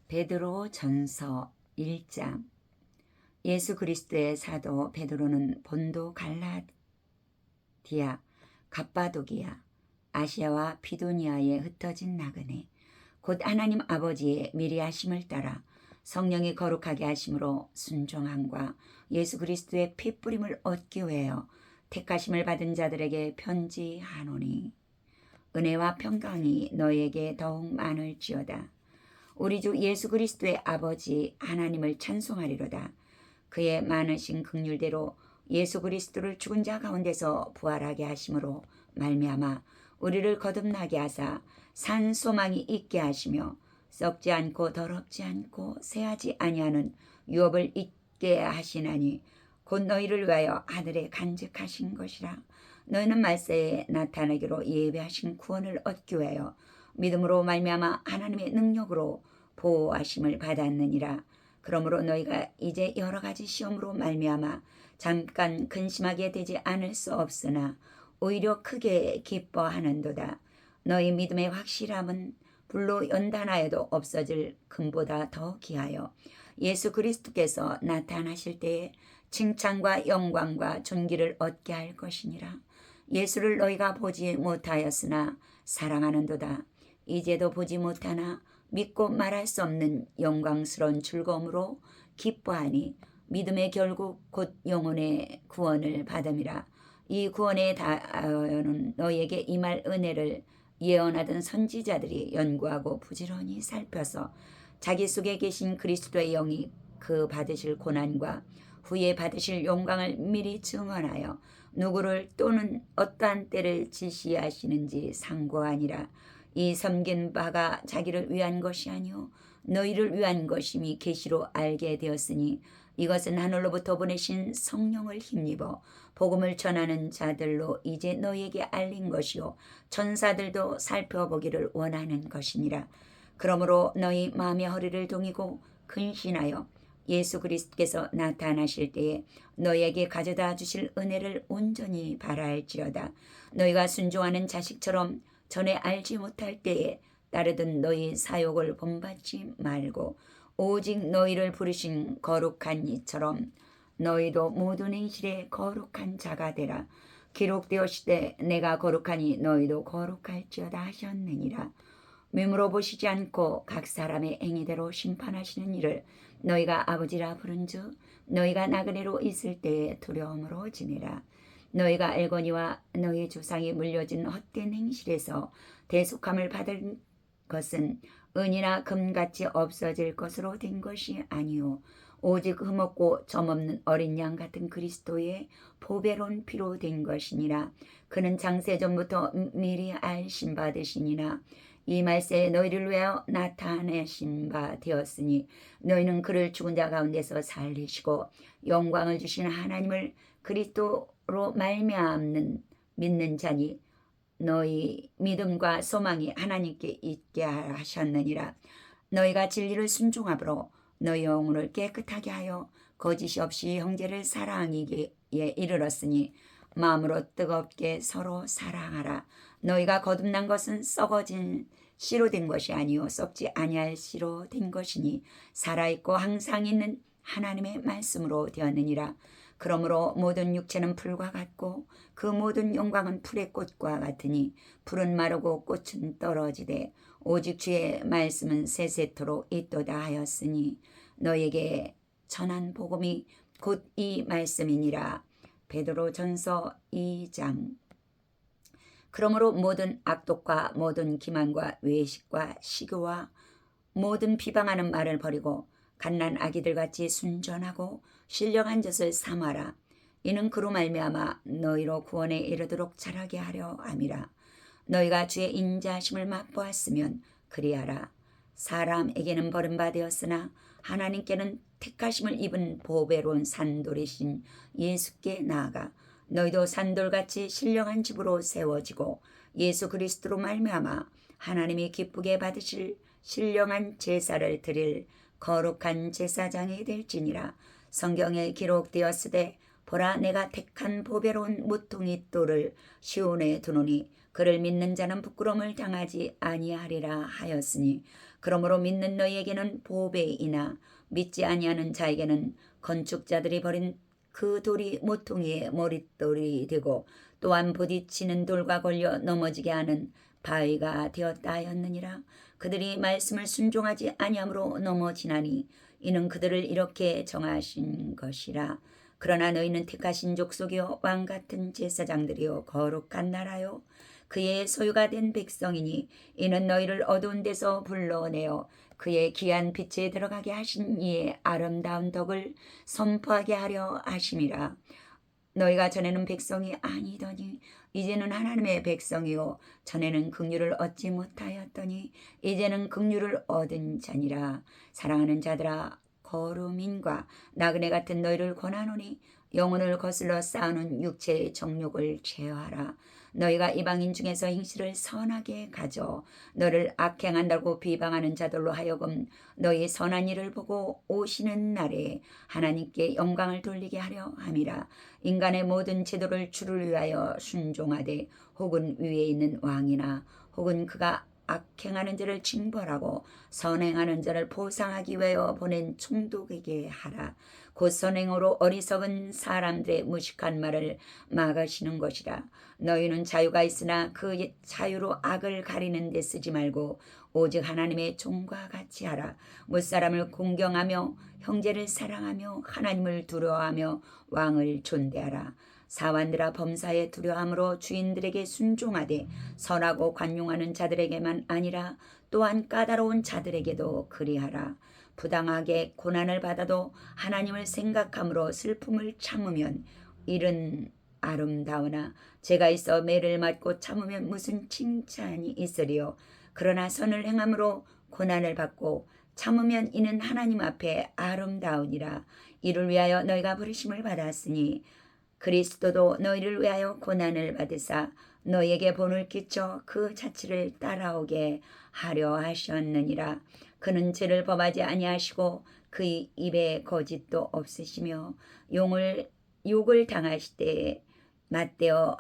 베드로 전서 1장. 예수 그리스도의 사도 베드로는 본도 갈라디아, 갑바도기아, 아시아와 비두니아에 흩어진 나그네, 곧 하나님 아버지의 미리 하심을 따라 성령이 거룩하게 하심으로 순종함과 예수 그리스도의 피 뿌림을 얻기 위하여 택하심을 받은 자들에게 편지하노니, 은혜와 평강이 너에게 더욱 많을지어다. 우리 주 예수 그리스도의 아버지 하나님을 찬송하리로다. 그의 많으신 긍휼대로 예수 그리스도를 죽은 자 가운데서 부활하게 하심으로 말미암아 우리를 거듭나게 하사 산 소망이 있게 하시며 썩지 않고 더럽지 않고 새하지 아니하는 유업을 있게 하시나니 곧 너희를 위하여 하늘에 간직하신 것이라. 너희는 말세에 나타나기로 예배하신 구원을 얻기 위하여 믿음으로 말미암아 하나님의 능력으로 보호하심을 받았느니라. 그러므로 너희가 이제 여러 가지 시험으로 말미암아 잠깐 근심하게 되지 않을 수 없으나 오히려 크게 기뻐하는도다. 너희 믿음의 확실함은 불로 연단하여도 없어질 금보다 더 귀하여 예수 그리스도께서 나타나실 때에 칭찬과 영광과 존귀를 얻게 할 것이니라. 예수를 너희가 보지 못하였으나 사랑하는도다. 이제도 보지 못하나 믿고 말할 수 없는 영광스러운 즐거움으로 기뻐하니 믿음의 결국 곧 영혼의 구원을 받음이라. 이 구원에 다하여는 너희에게 임할 은혜를 예언하던 선지자들이 연구하고 부지런히 살펴서 자기 속에 계신 그리스도의 영이 그 받으실 고난과 후에 받으실 영광을 미리 증언하여 누구를 또는 어떠한 때를 지시하시는지 상고하니라. 이 섬긴 바가 자기를 위한 것이 아니요 너희를 위한 것임이 계시로 알게 되었으니 이것은 하늘로부터 보내신 성령을 힘입어 복음을 전하는 자들로 이제 너희에게 알린 것이요 천사들도 살펴보기를 원하는 것이니라. 그러므로 너희 마음의 허리를 동이고 근신하여 예수 그리스도께서 나타나실 때에 너희에게 가져다 주실 은혜를 온전히 바랄지어다. 너희가 순종하는 자식처럼 전에 알지 못할 때에 따르던 너희 사욕을 본받지 말고 오직 너희를 부르신 거룩한 이처럼 너희도 모든 행실에 거룩한 자가 되라. 기록되었으되 내가 거룩하니 너희도 거룩할지어다 하셨느니라. 외모로 보시지 않고 각 사람의 행위대로 심판하시는 이를 너희가 아버지라 부른즉 너희가 나그네로 있을 때에 두려움으로 지내라. 너희가 알거니와 너희 조상이 물려진 헛된 행실에서 대속함을 받은 것은 은이나 금같이 없어질 것으로 된 것이 아니요 오직 흠없고 점없는 어린 양 같은 그리스도의 보배로운 피로 된 것이니라. 그는 장세전부터 미리 알심 받으시니라. 이 말세에 너희를 위하여 나타내신 바 되었으니 너희는 그를 죽은 자 가운데서 살리시고 영광을 주신 하나님을 그리스도로 말미암는 믿는 자니 너희 믿음과 소망이 하나님께 있게 하셨느니라. 너희가 진리를 순종함으로 너희 영혼을 깨끗하게 하여 거짓이 없이 형제를 사랑하기에 이르렀으니 마음으로 뜨겁게 서로 사랑하라. 너희가 거듭난 것은 썩어진 씨로 된 것이 아니요 썩지 아니할 씨로 된 것이니 살아있고 항상 있는 하나님의 말씀으로 되었느니라. 그러므로 모든 육체는 풀과 같고 그 모든 영광은 풀의 꽃과 같으니 풀은 마르고 꽃은 떨어지되 오직 주의 말씀은 세세토록 있도다 하였으니 너희에게 전한 복음이 곧 이 말씀이니라. 베드로 전서 2장. 그러므로 모든 악독과 모든 기만과 외식과 시교와 모든 비방하는 말을 버리고 갓난 아기들같이 순전하고 신령한 젖을 삼아라. 이는 그로 말미암아 너희로 구원에 이르도록 자라게 하려 함이라. 너희가 주의 인자하심을 맛보았으면 그리하라. 사람에게는 버림받았으나 하나님께는 택하심을 입은 보배로운 산돌이신 예수께 나아가 너희도 산돌같이 신령한 집으로 세워지고 예수 그리스도로 말미암아 하나님이 기쁘게 받으실 신령한 제사를 드릴 거룩한 제사장이 될지니라. 성경에 기록되었으되 보라 내가 택한 보배로운 무통이 똘을 시온에 두노니 그를 믿는 자는 부끄러움을 당하지 아니하리라 하였으니 그러므로 믿는 너희에게는 보배이나 믿지 아니하는 자에게는 건축자들이 버린 그 돌이 모퉁이의 머릿돌이 되고 또한 부딪히는 돌과 걸려 넘어지게 하는 바위가 되었다 하였느니라. 그들이 말씀을 순종하지 아니함으로 넘어지나니 이는 그들을 이렇게 정하신 것이라. 그러나 너희는 택하신 족속이요 왕 같은 제사장들이요 거룩한 나라요 그의 소유가 된 백성이니 이는 너희를 어두운 데서 불러내어 그의 귀한 빛에 들어가게 하신 이의 아름다운 덕을 선포하게 하려 하심이라. 너희가 전에는 백성이 아니더니 이제는 하나님의 백성이요 전에는 긍휼을 얻지 못하였더니 이제는 긍휼을 얻은 자니라. 사랑하는 자들아 거루민과 나그네 같은 너희를 권하노니 영혼을 거슬러 싸우는 육체의 정욕을 제어하라. 너희가 이방인 중에서 행실을 선하게 가져 너를 악행한다고 비방하는 자들로 하여금 너희 선한 일을 보고 오시는 날에 하나님께 영광을 돌리게 하려 함이라. 인간의 모든 제도를 주를 위하여 순종하되 혹은 위에 있는 왕이나 혹은 그가 악행하는 자를 징벌하고 선행하는 자를 보상하기 위하여 보낸 총독에게 하라. 곧 선행으로 어리석은 사람들의 무식한 말을 막으시는 것이라. 너희는 자유가 있으나 그 자유로 악을 가리는 데 쓰지 말고 오직 하나님의 종과 같이 하라. 무사람을 공경하며 형제를 사랑하며 하나님을 두려워하며 왕을 존대하라. 사환들아 범사에 두려함으로 주인들에게 순종하되 선하고 관용하는 자들에게만 아니라 또한 까다로운 자들에게도 그리하라. 부당하게 고난을 받아도 하나님을 생각함으로 슬픔을 참으면 일은 아름다우나 죄가 있어 매를 맞고 참으면 무슨 칭찬이 있으리요. 그러나 선을 행함으로 고난을 받고 참으면 이는 하나님 앞에 아름다우니라. 이를 위하여 너희가 부르심을 받았으니 그리스도도 너희를 위하여 고난을 받으사 너희에게 본을 끼쳐 그 자취를 따라오게 하려 하셨느니라. 그는 죄를 범하지 아니하시고 그의 입에 거짓도 없으시며 욕을 당하시되 맞대어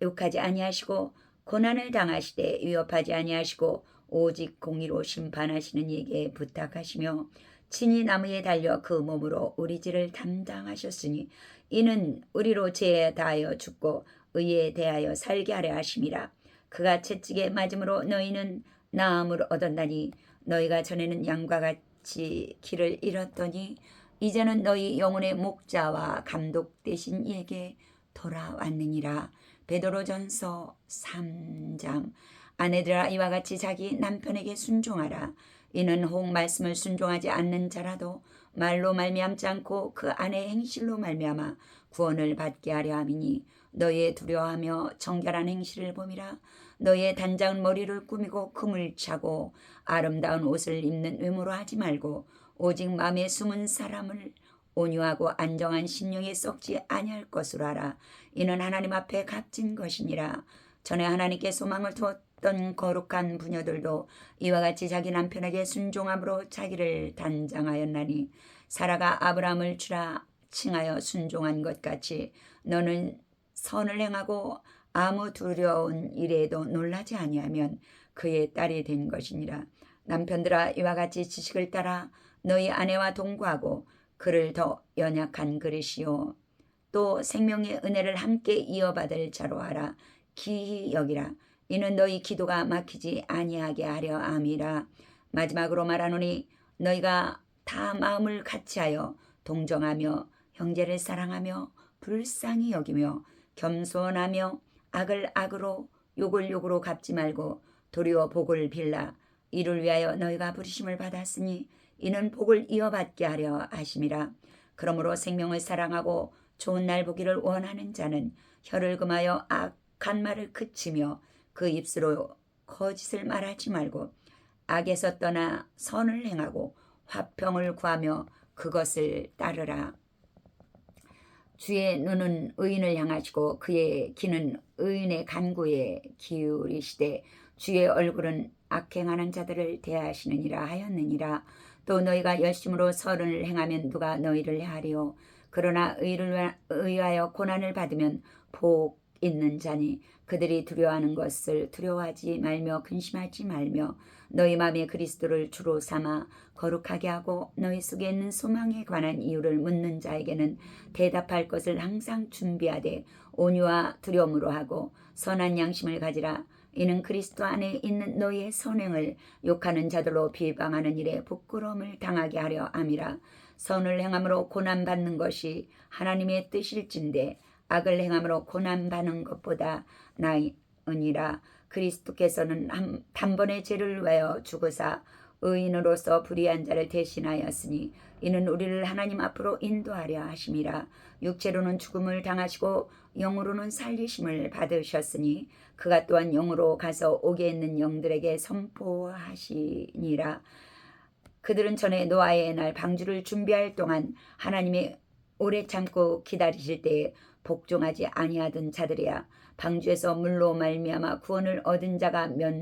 욕하지 아니하시고 고난을 당하시되 위협하지 아니하시고 오직 공의로 심판하시는 이에게 부탁하시며 친히 나무에 달려 그 몸으로 우리 죄를 담당하셨으니 이는 우리로 죄에 대하여 죽고 의에 대하여 살게 하려 하심이라. 그가 채찍에 맞음으로 너희는 나음을 얻었나니 너희가 전에는 양과 같이 길을 잃었더니 이제는 너희 영혼의 목자와 감독 되신 이에게 돌아왔느니라. 베드로전서 3장. 아내들아 이와 같이 자기 남편에게 순종하라. 이는 혹 말씀을 순종하지 않는 자라도 말로 말미암지 않고 그 안의 행실로 말미암아 구원을 받게 하려 함이니 너희의 두려워하며 정결한 행실을 봄이라. 너희의 단장은 머리를 꾸미고 금을 차고 아름다운 옷을 입는 외모로 하지 말고 오직 마음에 숨은 사람을 온유하고 안정한 심령에 썩지 아니할 것으로 하라. 이는 하나님 앞에 값진 것이니라. 전에 하나님께 소망을 두었던 거룩한 부녀들도 이와 같이 자기 남편에게 순종함으로 자기를 단장하였나니 사라가 아브라함을 주라 칭하여 순종한 것 같이 너는 선을 행하고 아무 두려운 일에도 놀라지 아니하면 그의 딸이 된 것이니라. 남편들아 이와 같이 지식을 따라 너희 아내와 동거하고 그를 더 연약한 그릇이요 또 생명의 은혜를 함께 이어받을 자로 하라. 기히 여기라. 이는 너희 기도가 막히지 아니하게 하려 함이라. 마지막으로 말하노니 너희가 다 마음을 같이하여 동정하며 형제를 사랑하며 불쌍히 여기며 겸손하며 악을 악으로 욕을 욕으로 갚지 말고 도리어 복을 빌라. 이를 위하여 너희가 부르심을 받았으니 이는 복을 이어받게 하려 하심이라. 그러므로 생명을 사랑하고 좋은 날 보기를 원하는 자는 혀를 금하여 악한 말을 그치며 그 입술로 거짓을 말하지 말고 악에서 떠나 선을 행하고 화평을 구하며 그것을 따르라. 주의 눈은 의인을 향하시고 그의 귀는 의인의 간구에 기울이시되 주의 얼굴은 악행하는 자들을 대하시느니라 하였느니라. 또 너희가 열심으로 선을 행하면 누가 너희를 해하리요. 그러나 의를 의하여 고난을 받으면 복 있는 자니 그들이 두려워하는 것을 두려워하지 말며 근심하지 말며 너희 마음에 그리스도를 주로 삼아 거룩하게 하고 너희 속에 있는 소망에 관한 이유를 묻는 자에게는 대답할 것을 항상 준비하되 온유와 두려움으로 하고 선한 양심을 가지라. 이는 그리스도 안에 있는 너희의 선행을 욕하는 자들로 비방하는 일에 부끄러움을 당하게 하려 함이라. 선을 행함으로 고난받는 것이 하나님의 뜻일진데 악을 행함으로 고난받는 것보다 나으니라. 그리스도께서는 단번에 죄를 위하여 죽으사 의인으로서 불의한 자를 대신하였으니 이는 우리를 하나님 앞으로 인도하려 하심이라. 육체로는 죽음을 당하시고 영으로는 살리심을 받으셨으니 그가 또한 영으로 가서 옥에 있는 영들에게 선포하시니라. 그들은 전에 노아의 날 방주를 준비할 동안 하나님의 오래 참고 기다리실 때에 복종하지 아니하던 자들이야. 방주에서 물로 말미암아 구원을 얻은 자가 몇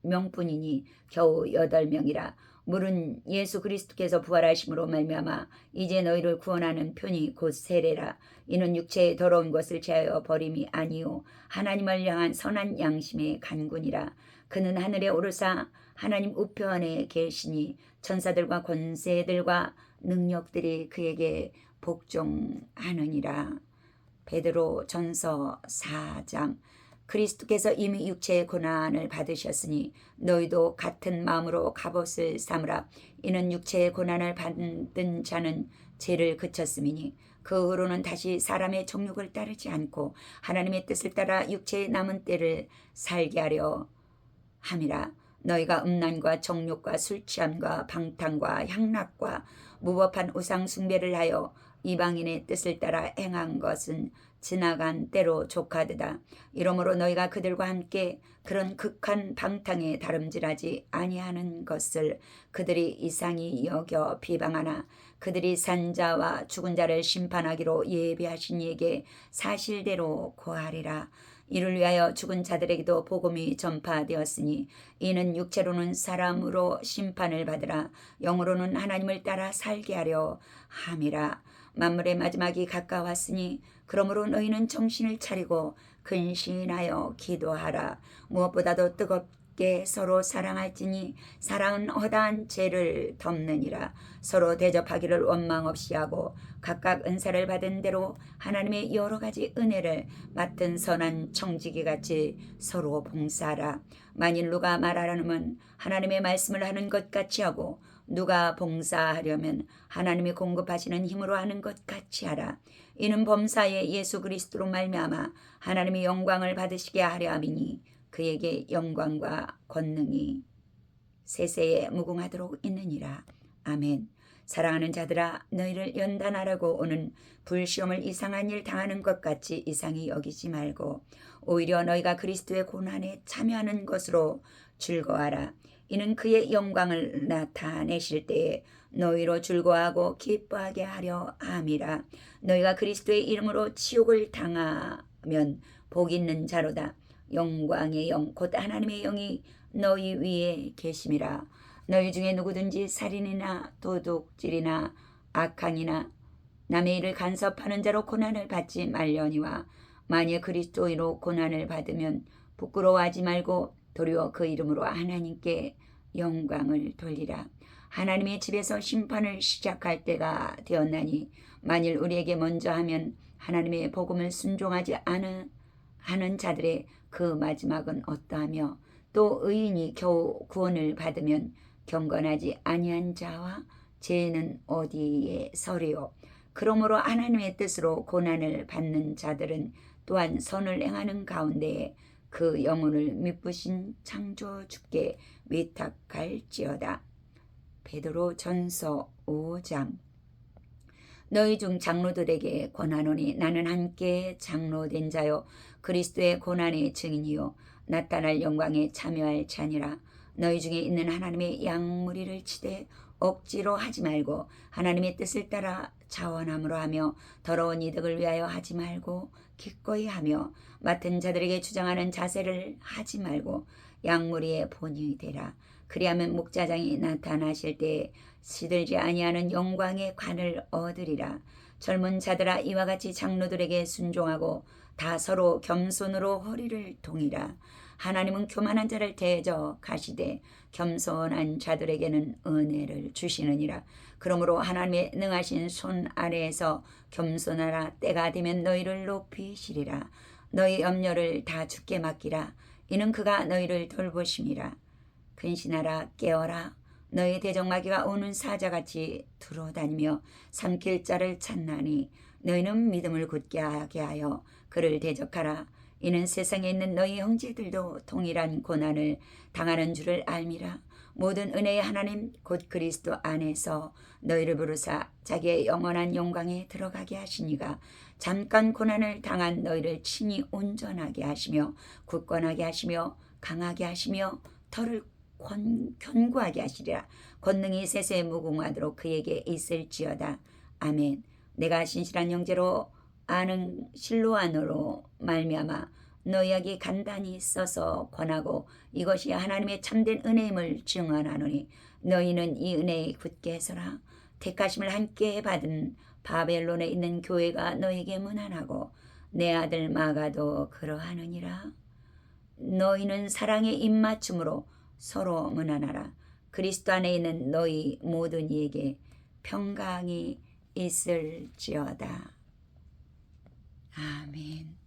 명뿐이니 겨우 8명이라. 물은 예수 그리스도께서 부활하심으로 말미암아 이제 너희를 구원하는 편이 곧 세례라. 이는 육체의 더러운 것을 제하여 버림이 아니요 하나님을 향한 선한 양심의 간군이라. 그는 하늘에 오르사 하나님 우편에 계시니 천사들과 권세들과 능력들이 그에게 복종하느니라. 베드로 전서 4장. 그리스도께서 이미 육체의 고난을 받으셨으니 너희도 같은 마음으로 갑옷을 삼으라. 이는 육체의 고난을 받은 자는 죄를 그쳤음이니 그 후로는 다시 사람의 정욕을 따르지 않고 하나님의 뜻을 따라 육체의 남은 때를 살게 하려 함이라. 너희가 음란과 정욕과 술취함과 방탕과 향락과 무법한 우상 숭배를 하여 이방인의 뜻을 따라 행한 것은 지나간 때로 족하도다. 이러므로 너희가 그들과 함께 그런 극한 방탕에 다름질하지 아니하는 것을 그들이 이상히 여겨 비방하나 그들이 산 자와 죽은 자를 심판하기로 예비하신 이에게 사실대로 고하리라. 이를 위하여 죽은 자들에게도 복음이 전파되었으니 이는 육체로는 사람으로 심판을 받으라 영으로는 하나님을 따라 살게 하려 함이라. 만물의 마지막이 가까웠으니 그러므로 너희는 정신을 차리고 근신하여 기도하라. 무엇보다도 뜨겁게 서로 사랑할지니 사랑은 허다한 죄를 덮느니라. 서로 대접하기를 원망 없이 하고 각각 은사를 받은 대로 하나님의 여러 가지 은혜를 맡은 선한 청지기 같이 서로 봉사하라. 만일 누가 말하려면 하나님의 말씀을 하는 것 같이 하고 누가 봉사하려면 하나님이 공급하시는 힘으로 하는 것 같이 하라. 이는 범사에 예수 그리스도로 말미암아 하나님의 영광을 받으시게 하려 함이니 그에게 영광과 권능이 세세에 무궁하도록 있느니라. 아멘. 사랑하는 자들아, 너희를 연단하라고 오는 불시험을 이상한 일 당하는 것 같이 이상히 여기지 말고 오히려 너희가 그리스도의 고난에 참여하는 것으로 즐거워하라. 이는 그의 영광을 나타내실 때에 너희로 즐거워하고 기뻐하게 하려 함이라. 너희가 그리스도의 이름으로 치욕을 당하면 복 있는 자로다. 영광의 영 곧 하나님의 영이 너희 위에 계심이라. 너희 중에 누구든지 살인이나 도둑질이나 악행이나 남의 일을 간섭하는 자로 고난을 받지 말려니와 만일 그리스도인으로 고난을 받으면 부끄러워하지 말고 도리어 그 이름으로 하나님께 영광을 돌리라. 하나님의 집에서 심판을 시작할 때가 되었나니 만일 우리에게 먼저 하면 하나님의 복음을 순종하지 하는 자들의 그 마지막은 어떠하며 또 의인이 겨우 구원을 받으면 경건하지 아니한 자와 죄는 어디에 서리요. 그러므로 하나님의 뜻으로 고난을 받는 자들은 또한 선을 행하는 가운데에 그 영혼을 미쁘신 창조주께 위탁할지어다. 베드로 전서 5장. 너희 중 장로들에게 권하노니 나는 함께 장로된 자요 그리스도의 고난의 증인이요 나타날 영광에 참여할 자니라. 너희 중에 있는 하나님의 양무리를 치되 억지로 하지 말고 하나님의 뜻을 따라 자원함으로 하며 더러운 이득을 위하여 하지 말고 기꺼이 하며 맡은 자들에게 주장하는 자세를 하지 말고 양무리의 본이 되라. 그리하면 목자장이 나타나실 때에 시들지 아니하는 영광의 관을 얻으리라. 젊은 자들아 이와 같이 장로들에게 순종하고 다 서로 겸손으로 허리를 동이라. 하나님은 교만한 자를 대저 가시되 겸손한 자들에게는 은혜를 주시느니라. 그러므로 하나님의 능하신 손 아래에서 겸손하라. 때가 되면 너희를 높이시리라. 너희 염려를 다 주께 맡기라. 이는 그가 너희를 돌보심이라. 근신하라. 깨어라. 너희 대적마귀가 오는 사자같이 두루다니며 삼킬 자를 찾나니 너희는 믿음을 굳게 하게 하여 그를 대적하라. 이는 세상에 있는 너희 형제들도 동일한 고난을 당하는 줄을 알미라. 모든 은혜의 하나님 곧 그리스도 안에서 너희를 부르사 자기의 영원한 영광에 들어가게 하시니가 잠깐 고난을 당한 너희를 친히 온전하게 하시며 굳건하게 하시며 강하게 하시며 털을 견고하게 하시리라. 권능이 세세에 무궁하도록 그에게 있을지어다. 아멘. 내가 신실한 형제로 아는 실로아노로 말미암아 너희에게 간단히 써서 권하고 이것이 하나님의 참된 은혜임을 증언하노니 너희는 이 은혜에 굳게 서라. 택하심을 함께 받은 바벨론에 있는 교회가 너희에게 문안하고 내 아들 마가도 그러하느니라. 너희는 사랑의 입맞춤으로 서로 문안하라. 그리스도 안에 있는 너희 모든 이에게 평강이 있을지어다. 아멘.